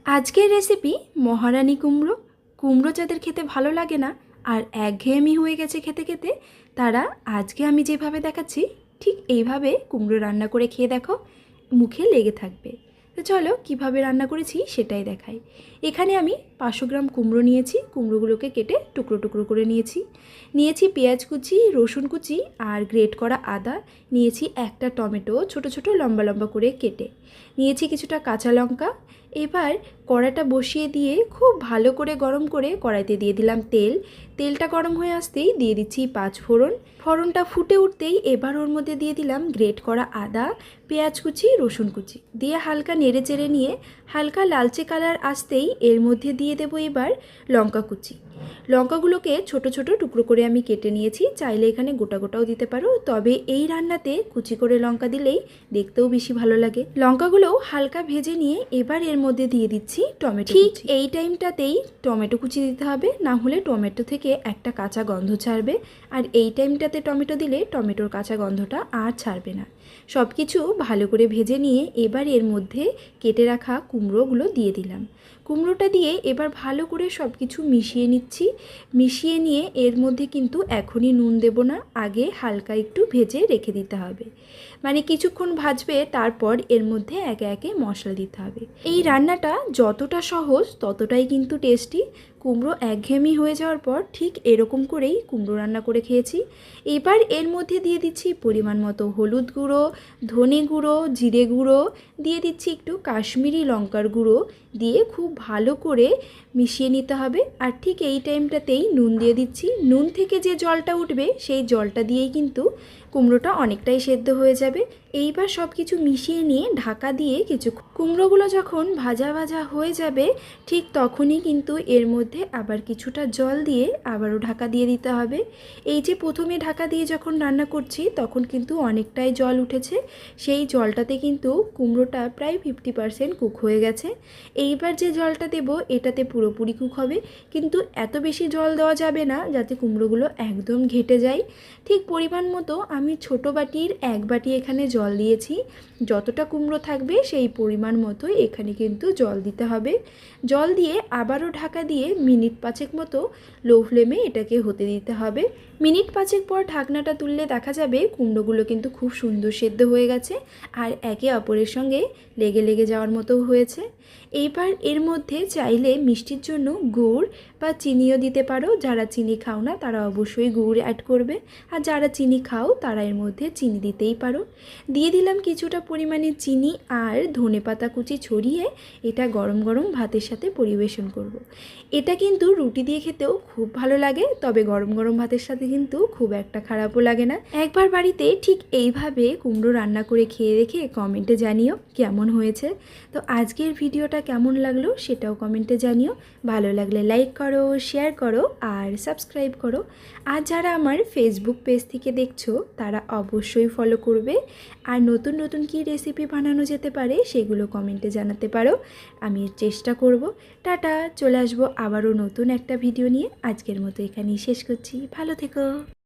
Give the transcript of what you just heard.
আজকের রেসিপি মহারানী কুমড়ো। কুমড়ো যাদের খেতে ভালো লাগে না আর একঘেয়েমি হয়ে গেছে খেতে খেতে, তারা আজকে আমি যেভাবে দেখাচ্ছি ঠিক এইভাবে কুমড়ো রান্না করে খেয়ে দেখো, মুখে লেগে থাকবে। তো চলো কিভাবে রান্না করেছি সেটাই দেখাই। এখানে আমি 500 গ্রাম কুমড়ো নিয়েছি। কুমড়োগুলোকে কেটে টুকরো টুকরো করে নিয়েছি পেঁয়াজ কুচি, রসুন কুচি আর গ্রেট করা আদা। নিয়েছি একটা টমেটো ছোট ছোট লম্বা লম্বা করে কেটে। নিয়েছি কিছুটা কাঁচা লঙ্কা। এবার কড়াটা বসিয়ে দিয়ে খুব ভালো করে গরম করে কড়াইতে দিয়ে দিলাম তেল। তেলটা গরম হয়ে আসতেই দিয়ে দিচ্ছি 5 ফোড়ন। ফোড়নটা ফুটে উঠতেই এবার ওর মধ্যে দিয়ে দিলাম গ্রেট করা আদা, পেঁয়াজ কুচি, রসুন কুচি দিয়ে হালকা নেড়ে চেড়ে নিয়ে হালকা লালচে কালার আসতেই এর মধ্যে দিয়ে দেবো এবার লঙ্কা কুচি। লঙ্কাগুলোকে ছোট ছোট টুকরো করে আমি কেটে নিয়েছি। চাইলে এখানে গোটা গোটাও দিতে পারো, তবে এই রান্নাতে কুচি করে লঙ্কা দিলেই দেখতেও বেশি ভালো লাগে। লঙ্কাগুলোও হালকা ভেজে নিয়ে এবার এর মধ্যে দিয়ে দিচ্ছি টমেটো। ঠিক এই টাইমটাতেই টমেটো কুচি দিতে হবে, না হলে টমেটো থেকে একটা কাঁচা গন্ধ ছাড়বে। আর এই টাইমটাতে টমেটো দিলে টমেটোর কাঁচা গন্ধটা আর ছাড়বে না। সব কিছু ভালো করে ভেজে নিয়ে এবার এর মধ্যে কেটে রাখা কুমড়োগুলো দিয়ে দিলাম। কুমড়োটা দিয়ে এবার ভালো করে সব কিছু মিশিয়ে নিচ্ছি। মিশিয়ে নিয়ে এর মধ্যে কিন্তু এখনই নুন দেব না, আগে হালকা একটু ভেজে রেখে দিতে হবে। মানে কিছুক্ষণ ভাজবে, তারপর এর মধ্যে একে একে মশলা দিতে হবে। এই রান্নাটা যতটা সহজ ততটাই কিন্তু টেস্টি। কুমড়ো একঘেয়েমি হয়ে যাওয়ার পর ঠিক এরকম করেই কুমড়ো রান্না করে খেয়েছি। এবার এর মধ্যে দিয়ে দিচ্ছি পরিমাণ মতো হলুদ গুঁড়ো, ধনে গুঁড়ো, জিরে গুঁড়ো, দিয়ে দিচ্ছি একটু কাশ্মীরি লঙ্কার গুঁড়ো। দিয়ে খুব ভালো করে মিশিয়ে নিতে হবে। আর ঠিক এই টাইমটাতেই নুন দিয়ে দিচ্ছি। নুন থেকে যে জলটা উঠবে সেই জলটা দিয়েই কিন্তু কুমড়োটা অনেকটাই সেদ্ধ হয়ে যাবে। এইবার সব কিছু মিশিয়ে নিয়ে ঢাকা দিয়ে কুমড়োগুলো যখন ভাজা ভাজা হয়ে যাবে ঠিক তখনই কিন্তু এর মধ্যে আবার কিছুটা জল দিয়ে আবারও ঢাকা দিয়ে দিতে হবে। এই যে প্রথমে ঢাকা দিয়ে যখন রান্না করছি তখন কিন্তু অনেকটাই জল উঠেছে, সেই জলটাতে কিন্তু কুমড়োটা প্রায় 50% কুক হয়ে গেছে। এইবার যে জলটা দেব এটাতে পুরোপুরি কুক হবে, কিন্তু এত বেশি জল দেওয়া যাবে না যাতে কুমড়োগুলো একদম ঘেটে যায়। ঠিক পরিমাণ মতো আমি ছোটো বাটির 1 বাটি এখানে জল দিয়েছি। যতটা কুমড়ো থাকবে সেই পরিমাণ মতো এখানে কিন্তু জল দিতে হবে। জল দিয়ে আবারও ঢাকা দিয়ে মিনিট 5 মতো লো ফ্লেমে এটাকে হতে দিতে হবে। মিনিট 5 পর ঢাকনাটা তুললে দেখা যাবে কুমড়োগুলো কিন্তু খুব সুন্দর সেদ্ধ হয়ে গেছে আর একে অপরের সঙ্গে লেগে লেগে যাওয়ার মতো হয়েছে। এইবার এর মধ্যে চাইলে মিষ্টির জন্য গুড় বা চিনিও দিতে পারো। যারা চিনি খাও না তারা অবশ্যই গুড় অ্যাড করবে, আর যারা চিনি খাও তারা এর মধ্যে চিনি দিতেই পারো। দিয়ে দিলাম কিছুটা পরিমাণে চিনি আর ধনেপাতা কুচি ছড়িয়ে এটা গরম গরম ভাতের সাথে পরিবেশন করব। এটা কিন্তু রুটি দিয়ে খেতেও খুব ভালো লাগে, তবে গরম গরম ভাতের সাথে কিন্তু খুব একটা খারাপও লাগে না। একবার বাড়িতে ঠিক এইভাবে কুমড়ো রান্না করে খেয়ে দেখে কমেন্টে জানিও কেমন হয়েছে। তো আজকের ভিডিওটা কেমন লাগলো সেটাও কমেন্টে জানিও। ভালো লাগলে লাইক করো, শেয়ার করো আর সাবস্ক্রাইব করো। আর যারা আমার ফেসবুক পেজ থেকে দেখছো তারা অবশ্যই ফলো করবে। আর নতুন নতুন কী রেসিপি বানানো যেতে পারে সেগুলো কমেন্টে জানাতে পারো, আমি চেষ্টা করব। টাটা, চলে আসবো আবারও নতুন একটা ভিডিও নিয়ে। আজকের মতো এখানেই শেষ করছি, ভালো থেকো।